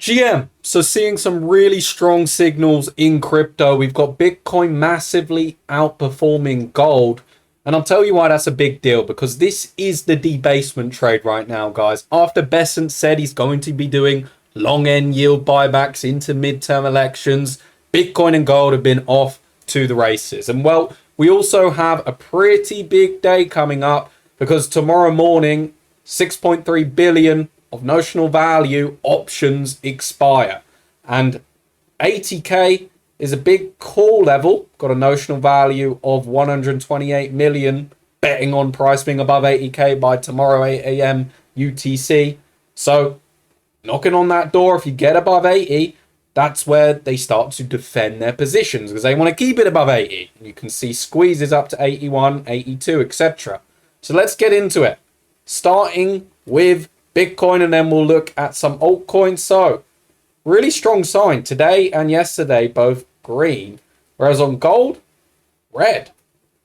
GM, so seeing some really strong signals in crypto. We've got Bitcoin massively outperforming gold. And I'll tell you why that's a big deal, because this is the debasement trade right now, guys. After Besant said he's going to be doing long end yield buybacks into midterm elections, Bitcoin and gold have been off to the races. And well, we also have a pretty big day coming up, because tomorrow morning, 6.3 billion of notional value options expire, and 80k is a big call level. Got a notional value of 128 million, betting on price being above 80k by tomorrow 8 a.m. UTC. So knocking on that door, if you get above 80, that's where they start to defend their positions, because they want to keep it above 80. And you can see squeezes up to 81, 82, etc. So let's get into it, starting with Bitcoin, and then we'll look at some altcoins. So really strong sign today and yesterday, both green, whereas on gold, red.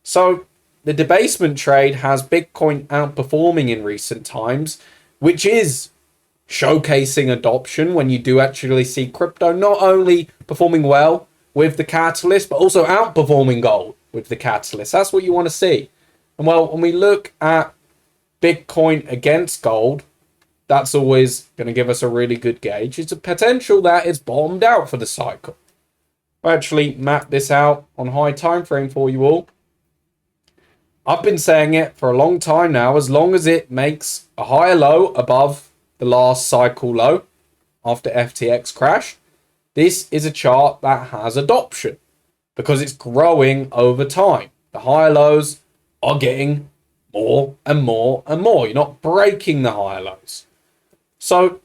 So the debasement trade has Bitcoin outperforming in recent times, which is showcasing adoption when you do actually see crypto not only performing well with the catalyst, but also outperforming gold with the catalyst. That's what you want to see. And well, when we look at Bitcoin against gold, that's always going to give us a really good gauge. It's a potential that it's bottomed out for the cycle. I actually map this out on high time frame for you all. I've been saying it for a long time now. As long as it makes a higher low above the last cycle low after FTX crash, this is a chart that has adoption because it's growing over time. The higher lows are getting more and more and more. You're not breaking the higher lows. So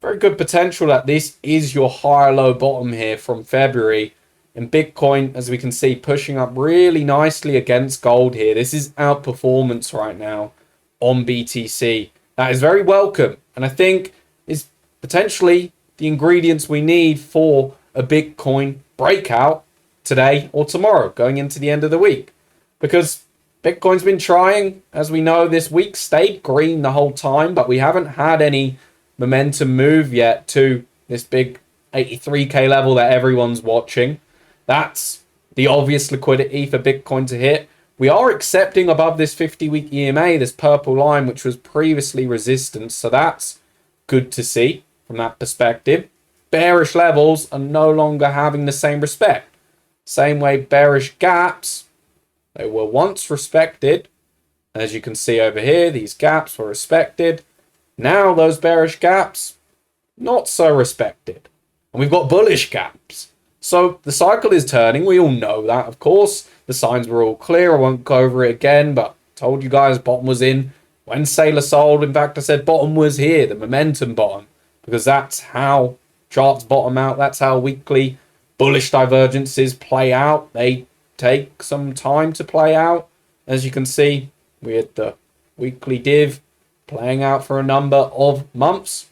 very good potential that this is your higher low bottom here from February. And Bitcoin, as we can see, pushing up really nicely against gold here. This is outperformance right now on BTC. That is very welcome, and I think is potentially the ingredients we need for a Bitcoin breakout today or tomorrow, going into the end of the week. Because Bitcoin's been trying, as we know, this week stayed green the whole time, but we haven't had any momentum move yet to this big 83k level that everyone's watching. That's the obvious liquidity for Bitcoin to hit. We are accepting above this 50-week EMA, this purple line, which was previously resistance. So that's good to see from that perspective. Bearish levels are no longer having the same respect. Same way bearish gaps, they were once respected. As you can see over here, these gaps were respected. Now those bearish gaps, not so respected. And we've got bullish gaps. So the cycle is turning. We all know that, of course. The signs were all clear. I won't go over it again, but told you guys bottom was in when Saylor sold. In fact, I said bottom was here, the momentum bottom, because that's how charts bottom out. That's how weekly bullish divergences play out. They take some time to play out. As you can see, we had the weekly div playing out for a number of months.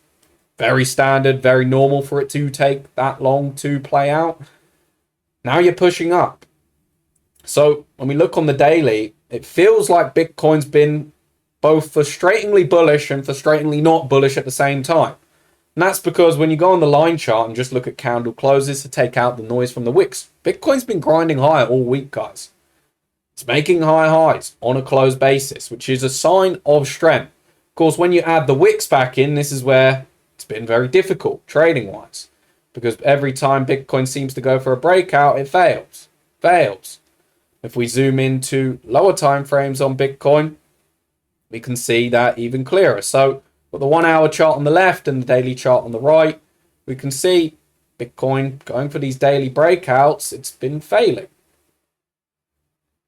Very standard, very normal for it to take that long to play out. Now you're pushing up. So when we look on the daily, it feels like Bitcoin's been both frustratingly bullish and frustratingly not bullish at the same time. And that's because when you go on the line chart and just look at candle closes to take out the noise from the wicks, Bitcoin's been grinding higher all week, guys. It's making high highs on a closed basis, which is a sign of strength. Of course, when you add the wicks back in, this is where it's been very difficult trading-wise, because every time Bitcoin seems to go for a breakout, it fails. If we zoom into lower time frames on Bitcoin, we can see that even clearer. So with the 1 hour chart on the left and the daily chart on the right, we can see Bitcoin going for these daily breakouts. It's been failing.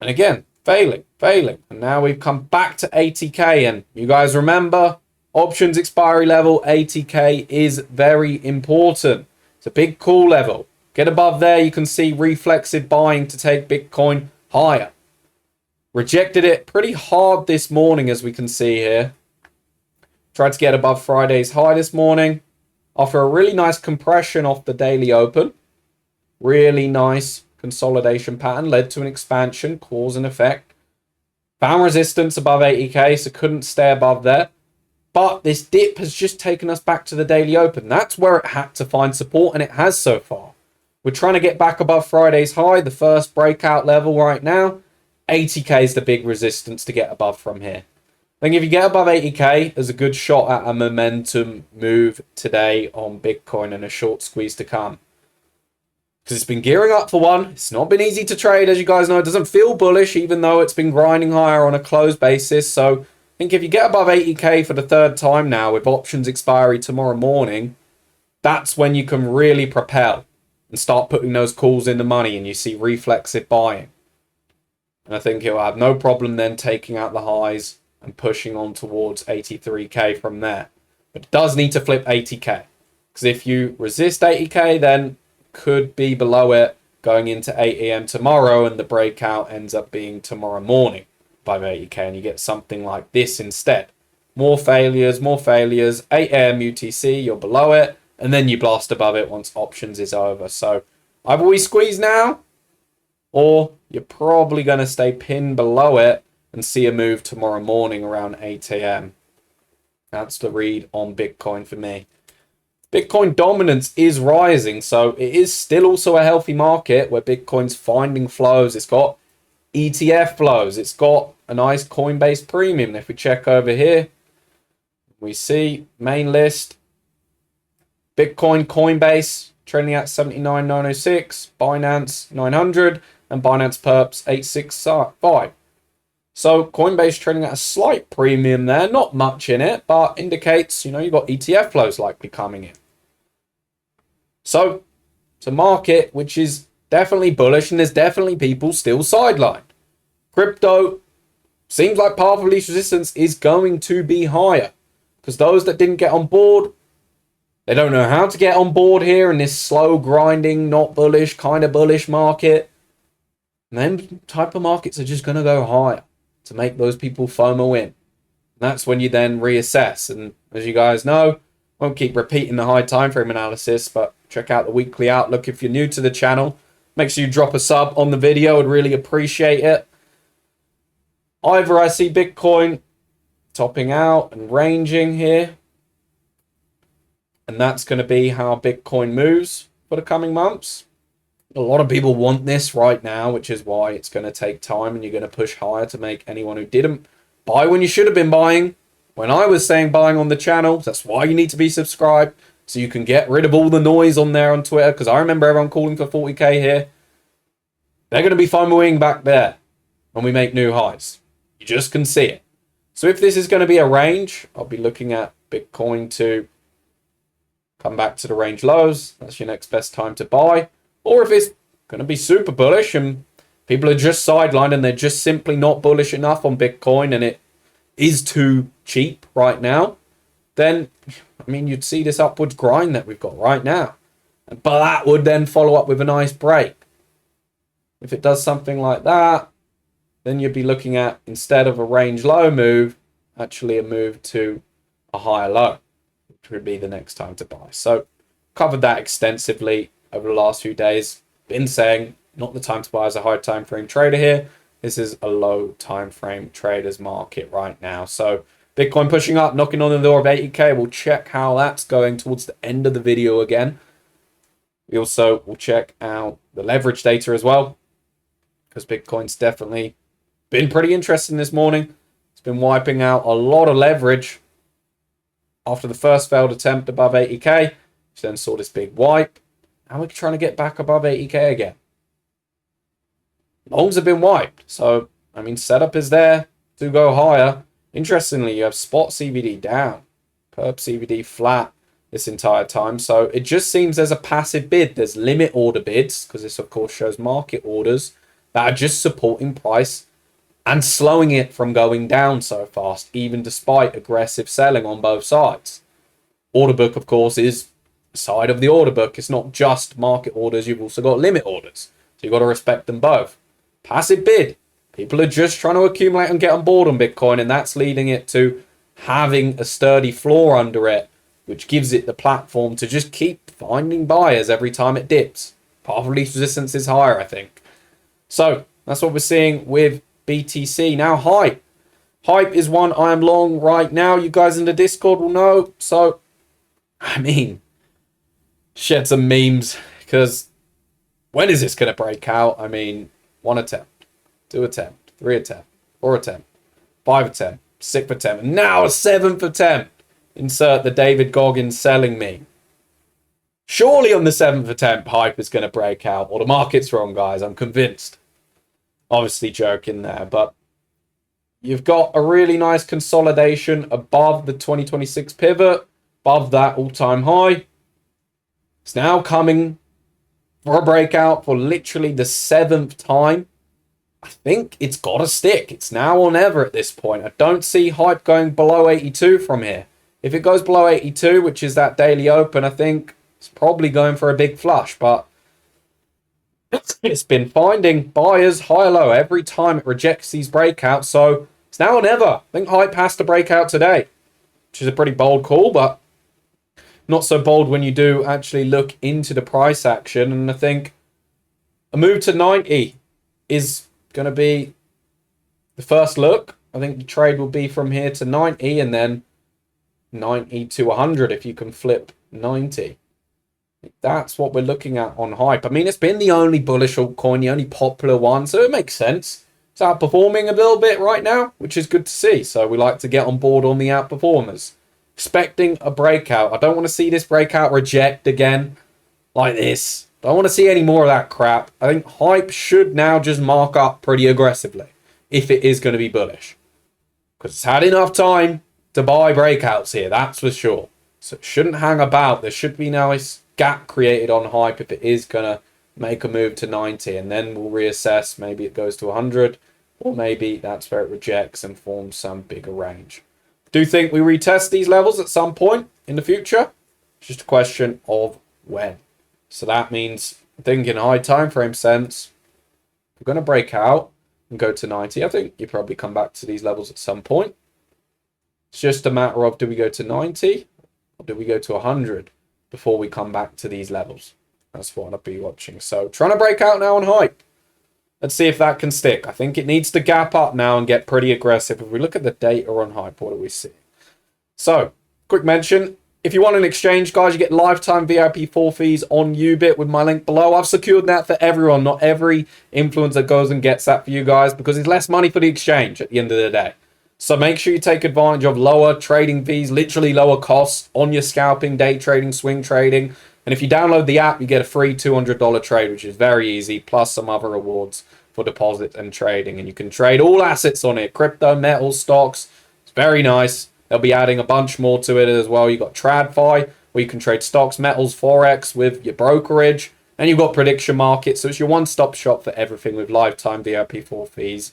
And again, failing. And now we've come back to 80k. And you guys remember, options expiry level 80k is very important. It's a big call level. Get above there, you can see reflexive buying to take Bitcoin higher. Rejected it pretty hard this morning, as we can see here. Tried to get above Friday's high this morning after a really nice compression off the daily open. Really nice consolidation pattern, led to an expansion, cause and effect. Found resistance above 80k, so couldn't stay above there. But this dip has just taken us back to the daily open. That's where it had to find support, and it has so far. We're trying to get back above Friday's high, the first breakout level right now. 80k is the big resistance to get above from here. I think if you get above 80k, there's a good shot at a momentum move today on Bitcoin and a short squeeze to come. Because it's been gearing up for one. It's not been easy to trade, as you guys know. It doesn't feel bullish, even though it's been grinding higher on a closed basis. So I think if you get above 80k for the third time now, with options expiry tomorrow morning, that's when you can really propel and start putting those calls in the money, and you see reflexive buying. And I think he'll have no problem then taking out the highs and pushing on towards 83k from there. But it does need to flip 80k. Because if you resist 80k, then could be below it going into 8 a.m. tomorrow, and the breakout ends up being tomorrow morning by 80k, and you get something like this instead. More failures, 8 a.m. UTC, you're below it, and then you blast above it once options is over. So either we squeeze now, or you're probably going to stay pinned below it and see a move tomorrow morning around 8 a.m. That's the read on Bitcoin for me. Bitcoin dominance is rising, so it is still also a healthy market where Bitcoin's finding flows. It's got ETF flows. It's got a nice Coinbase premium. And if we check over here, we see main list, Bitcoin, Coinbase trading at 79,906, Binance 900, and Binance Perps 865. So Coinbase trading at a slight premium there, not much in it, but indicates, you've got ETF flows likely coming in. So it's a market which is definitely bullish, and there's definitely people still sidelined. Crypto seems like path of least resistance is going to be higher, because those that didn't get on board, they don't know how to get on board here in this slow grinding, not bullish, kind of bullish market. And then type of markets are just going to go higher to make those people FOMO in. And that's when you then reassess. And as you guys know, I won't keep repeating the high time frame analysis, but check out the weekly outlook if you're new to the channel. Make sure you drop a sub on the video. I'd really appreciate it. Either I see Bitcoin topping out and ranging here, and that's going to be how Bitcoin moves for the coming months. A lot of people want this right now, which is why it's going to take time, and you're going to push higher to make anyone who didn't buy when you should have been buying. When I was saying buying on the channel, that's why you need to be subscribed, so you can get rid of all the noise on there on Twitter, because I remember everyone calling for 40k here. They're going to be FOMOing back there when we make new highs. You just can see it. So if this is going to be a range, I'll be looking at Bitcoin to come back to the range lows. That's your next best time to buy. Or if it's going to be super bullish and people are just sidelined and they're just simply not bullish enough on Bitcoin and it is too cheap right now, then, you'd see this upwards grind that we've got right now. But that would then follow up with a nice break. If it does something like that, then you'd be looking at, instead of a range low move, actually a move to a higher low, which would be the next time to buy. So covered that extensively over the last few days. Been saying not the time to buy as a high time frame trader here. This is a low time frame traders market right now. So Bitcoin pushing up, knocking on the door of 80k. We'll check how that's going towards the end of the video again. We also will check out the leverage data as well, because Bitcoin's definitely been pretty interesting this morning. It's been wiping out a lot of leverage after the first failed attempt above 80k. Which then saw this big wipe. Now we're trying to get back above 80k again. Longs have been wiped. So, setup is there to go higher. Interestingly, you have spot CBD down, perp CBD flat this entire time. So it just seems there's a passive bid. There's limit order bids, because this of course shows market orders that are just supporting price and slowing it from going down so fast, even despite aggressive selling on both sides. Order book, of course, is side of the order book. It's not just market orders. You've also got limit orders. So you've got to respect them both. Passive bid. People are just trying to accumulate and get on board on Bitcoin, and that's leading it to having a sturdy floor under it, which gives it the platform to just keep finding buyers every time it dips. Path of least resistance is higher, I think. So that's what we're seeing with BTC. Now high Hype is one I am long right now. You guys in the Discord will know. So, I mean, shed some memes because when is this going to break out? I mean, 1 attempt, 2 attempt, 3 attempt, 4 attempt, 5 attempt, 6th attempt, and now a 7th attempt. Insert the David Goggins selling meme. Surely on the 7th attempt, hype is going to break out. Or the market's wrong, guys. I'm convinced. Obviously joking there, but you've got a really nice consolidation above the 2026 pivot, above that all-time high. It's now coming for a breakout for literally the 7th time. I think it's got to stick. It's now or never at this point. I don't see hype going below 82 from here. If it goes below 82, which is that daily open, I think it's probably going for a big flush. But it's been finding buyers high-low every time it rejects these breakouts. So it's now or never. I think hype has to break out today, which is a pretty bold call, but not so bold when you do actually look into the price action. And I think a move to 90 is going to be the first look. I think the trade will be from here to 90 and then 90 to 100 if you can flip 90. That's what we're looking at on hype. I mean, it's been the only bullish altcoin, the only popular one, so it makes sense. It's outperforming a little bit right now, which is good to see. So we like to get on board on the outperformers. Expecting a breakout. I don't want to see this breakout reject again like this. Don't want to see any more of that crap. I think hype should now just mark up pretty aggressively if it is going to be bullish. Because it's had enough time to buy breakouts here, that's for sure. So it shouldn't hang about. There should be now a gap created on hype if it is going to make a move to 90. And then we'll reassess. Maybe it goes to 100. Or maybe that's where it rejects and forms some bigger range. Do think we retest these levels at some point in the future. It's just a question of when. So that means, I think in high time frame sense, we're going to break out and go to 90. I think you probably come back to these levels at some point. It's just a matter of, do we go to 90 or do we go to 100 before we come back to these levels? That's what I'll be watching. So trying to break out now on hype. Let's see if that can stick. I think it needs to gap up now and get pretty aggressive. If we look at the data on hype, what do we see? So, quick mention. If you want an exchange, guys, you get lifetime VIP 4 fees on Yubit with my link below. I've secured that for everyone. Not every influencer goes and gets that for you guys because it's less money for the exchange at the end of the day. So make sure you take advantage of lower trading fees, literally lower costs on your scalping, day trading, swing trading. And if you download the app, you get a free $200 trade, which is very easy, plus some other rewards for deposit and trading. And you can trade all assets on it, crypto, metals, stocks. It's very nice. They'll be adding a bunch more to it as well. You've got TradFi, where you can trade stocks, metals, Forex with your brokerage. And you've got prediction markets. So it's your one-stop shop for everything with lifetime VIP4 fees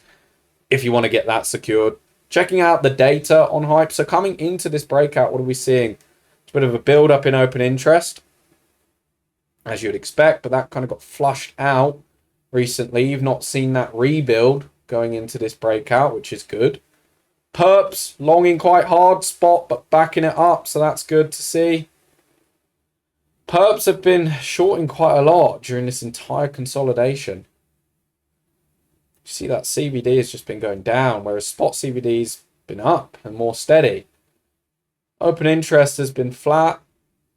if you want to get that secured. Checking out the data on hype. So coming into this breakout, what are we seeing? It's a bit of a build-up in open interest, as you'd expect. But that kind of got flushed out recently. You've not seen that rebuild going into this breakout, which is good. Perps longing quite hard, spot but backing it up, so that's good to see. Perps have been shorting quite a lot during this entire consolidation. You see that CBD has just been going down, whereas spot CBD's been up and more steady. Open interest has been flat,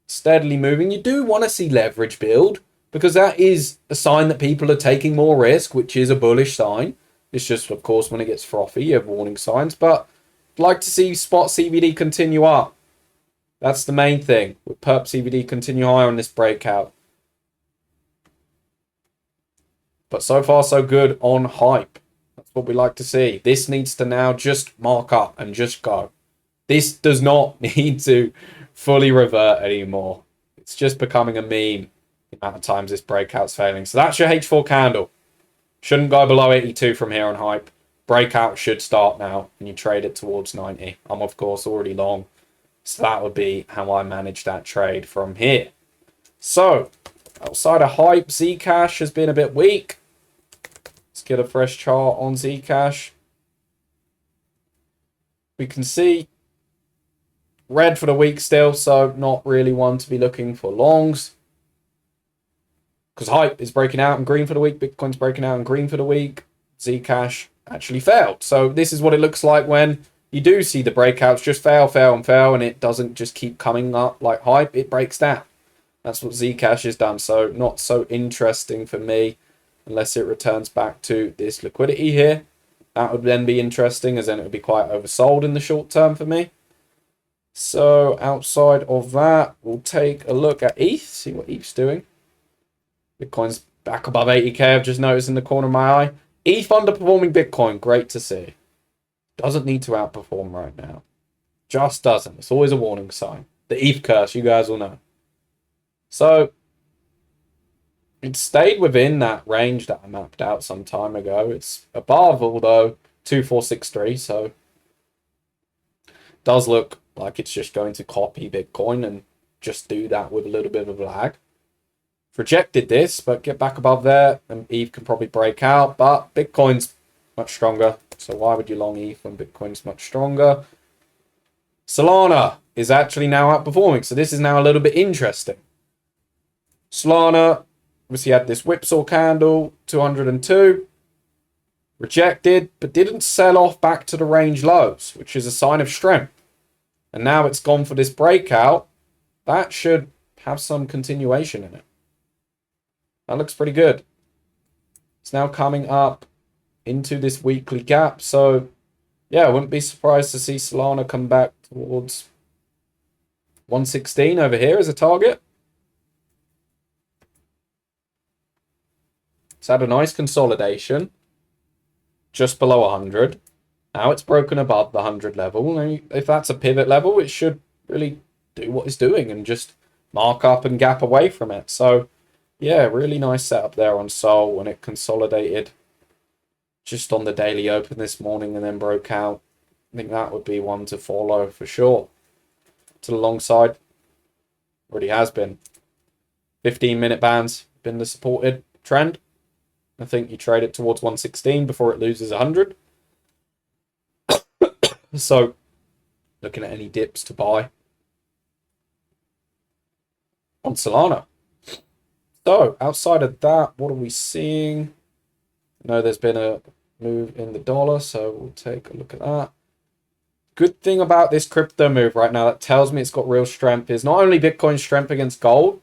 steadily moving. You do want to see leverage build because that is a sign that people are taking more risk, which is a bullish sign. It's just, of course, when it gets frothy, you have warning signs. But I'd like to see spot CBD continue up. That's the main thing. With perp CBD continue higher on this breakout. But so far, so good on hype. That's what we like to see. This needs to now just mark up and just go. This does not need to fully revert anymore. It's just becoming a meme the amount of times this breakout's failing. So that's your H4 candle. Shouldn't go below 82 from here on hype. Breakout should start now, and you trade it towards 90. I'm, of course, already long. So that would be how I manage that trade from here. So, outside of hype, Zcash has been a bit weak. Let's get a fresh chart on Zcash. We can see red for the week still, so not really one to be looking for longs. Because hype is breaking out in green for the week. Bitcoin's breaking out in green for the week. Zcash actually failed. So this is what it looks like when you do see the breakouts just fail, and it doesn't just keep coming up like hype. It breaks down. That's what Zcash has done. So not so interesting for me unless it returns back to this liquidity here. That would then be interesting, as then it would be quite oversold in the short term for me. So outside of that, we'll take a look at ETH, see what ETH's doing. Bitcoin's back above 80k, I've just noticed in the corner of my eye. ETH underperforming Bitcoin, great to see. Doesn't need to outperform right now. Just doesn't. It's always a warning sign. The ETH curse, you guys will know. So it stayed within that range that I mapped out some time ago. It's above, although 2463, so does look like it's just going to copy Bitcoin and just do that with a little bit of lag. Rejected this, but get back above there, and ETH can probably break out, but Bitcoin's much stronger. So why would you long ETH when Bitcoin's much stronger? Solana is actually now outperforming, so this is now a little bit interesting. Solana obviously had this whipsaw candle, 202, rejected, but didn't sell off back to the range lows, which is a sign of strength. And now it's gone for this breakout. That should have some continuation in it. That looks pretty good. It's now coming up into this weekly gap. So, yeah, I wouldn't be surprised to see Solana come back towards 116 over here as a target. It's had a nice consolidation just below 100. Now it's broken above the 100 level. And if that's a pivot level, it should really do what it's doing and just mark up and gap away from it. So, yeah, really nice setup there on Sol when it consolidated just on the daily open this morning and then broke out. I think that would be one to follow for sure. To the long side, already has been. 15-minute bands been the supported trend. I think you trade it towards 116 before it loses 100. So, looking at any dips to buy on Solana. So, outside of that, what are we seeing? I know there's been a move in the dollar, so we'll take a look at that. Good thing about this crypto move right now that tells me it's got real strength is not only Bitcoin's strength against gold,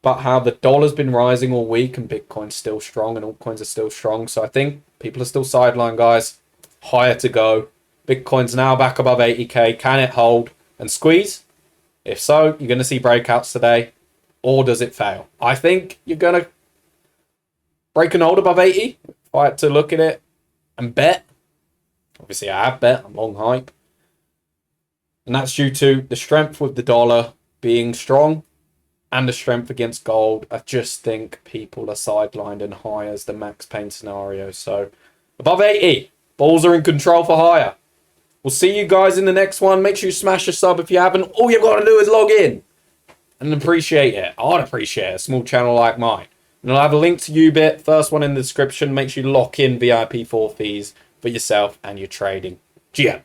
but how the dollar's been rising all week and Bitcoin's still strong and altcoins are still strong. So I think people are still sidelined, guys. Higher to go. Bitcoin's now back above 80k. Can it hold and squeeze? If so, you're going to see breakouts today. Or does it fail? I think you're going to break and hold above 80. If I had to look at it and bet. Obviously, I have bet. I'm long hype. And that's due to the strength with the dollar being strong and the strength against gold. I just think people are sidelined and high as the max pain scenario. So above 80, balls are in control for higher. We'll see you guys in the next one. Make sure you smash a sub if you haven't. All you've got to do is log in and appreciate it. I'd appreciate a small channel like mine. And I'll have a link to Yubit, first one in the description. Make sure you lock in VIP 4 fees for yourself and your trading. GM.